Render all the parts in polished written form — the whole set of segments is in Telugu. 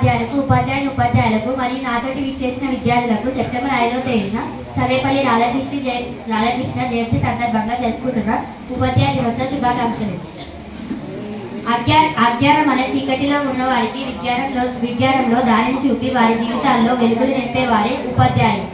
ఉపాధ్యాయులకు మరియు నాతోటి విచ్చేసిన విద్యార్థులకు సెప్టెంబర్ 5వ తేదీన సర్వేపల్లి రాధాకృష్ణ జయంతి సందర్భంగా జరుపుకుంటున్న ఉపాధ్యాయ దినోత్సవ శుభాకాంక్షలు. అజ్ఞానం అనే చీకటిలో ఉన్న వారికి విజ్ఞానంలో దారిని చూపి వారి జీవితాల్లో వెలుగులు నింపేవారే ఉపాధ్యాయులు.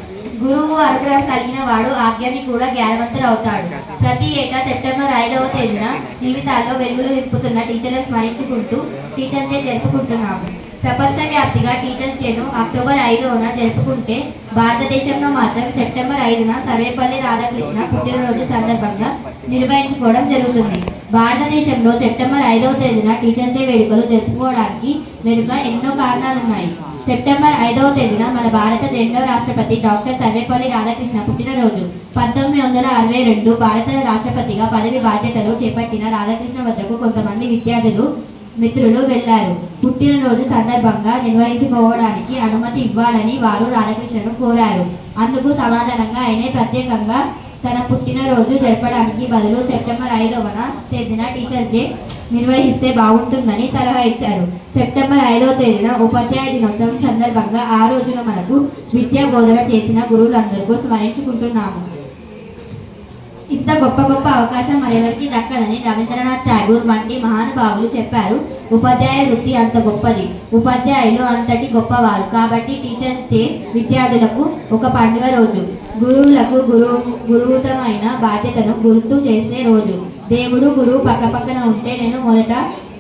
గురువు అనుగ్రహం కలిగిన వాడు ఆజ్ఞాని కూడా జ్ఞానవంతుడు అవుతాడు. ప్రతి ఏటా సెప్టెంబర్ 5వ తేదీన జీవితాల్లో వెలుగులు నింపుతున్న టీచర్లు స్మరించుకుంటూ టీచర్స్ డే జరుపుకుంటున్నాము. ప్రపంచవ్యాప్తిగా టీచర్స్ డేను అక్టోబర్ 5న జరుపుకుంటే భారతదేశంలో మాత్రం సెప్టెంబర్ 5న సర్వేపల్లి రాధాకృష్ణ పుట్టినరోజు సందర్భంగా నిర్వహించుకోవడం జరుగుతుంది. భారతదేశంలో సెప్టెంబర్ 5వ తేదీన టీచర్స్ డే వేడుకలు జరుపుకోవడానికి వెనుక ఎన్నో కారణాలున్నాయి. సెప్టెంబర్ 5వ తేదీన మన భారత 2వ రాష్ట్రపతి డాక్టర్ సర్వేపల్లి రాధాకృష్ణ పుట్టినరోజు. 1962 భారత రాష్ట్రపతిగా పదవి బాధ్యతలు చేపట్టిన రాధాకృష్ణ వద్దకు కొంతమంది విద్యార్థులు మిత్రులు వెళ్లారు. పుట్టినరోజు సందర్భంగా నిర్వహించుకోవడానికి అనుమతి ఇవ్వాలని వారు రాధాకృష్ణను కోరారు. అందుకు సమాధానంగా ఆయనే ప్రత్యేకంగా తన పుట్టినరోజు జరపడానికి బదులు సెప్టెంబర్ 5వ తేదీన టీచర్స్ డే నిర్వహిస్తే బాగుంటుందని సలహా ఇచ్చారు. సెప్టెంబర్ 5వ తేదీన ఉపాధ్యాయ దినోత్సవం సందర్భంగా ఆ రోజున మనకు విద్యా బోధన చేసిన గురువులందరికీ స్మరించుకుంటున్నాము. ఇంత గొప్ప అవకాశం మరెవరికి దక్కదని రవీంద్రనాథ్ ఠాగూర్ వంటి మహానుభావులు చెప్పారు. ఉపాధ్యాయ వృత్తి అంత గొప్పది, ఉపాధ్యాయులు అంతటి గొప్పవారు. కాబట్టి టీచర్స్ డే విద్యార్థులకు ఒక పండుగ రోజు, గురువులకు గురువుతమైన బాధ్యతను గుర్తు చేసే రోజు. దేవుడు గురువు పక్కపక్కన ఉంటే నేను మొదట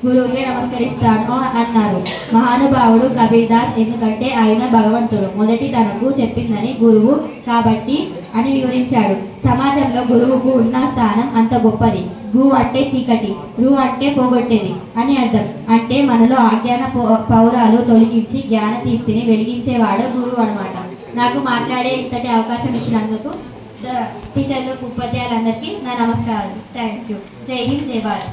గురువుకే నమస్కరిస్తాను అన్నారు మహానుభావుడు కబీర్ దాస్. ఎందుకంటే ఆయన భగవంతుడు మొదటి తనకు చెప్పిందని గురువు కాబట్టి అని వివరించాడు. సమాజంలో గురువుకు ఉన్న స్థానం అంత గొప్పది. గు అంటే చీకటి, రు అంటే పోగొట్టేది అని అర్థం. అంటే మనలో అజ్ఞాన పౌరాలు తొలగించి జ్ఞాన దీప్తిని వెలిగించేవాడు గురువు అన్నమాట. నాకు మాట్లాడే ఇంతటి అవకాశం ఇచ్చినందుకు టీచర్లు ఉపాధ్యాయులందరికీ నా నమస్కారాలు. Thank you. జై హింద్, జై భారత్.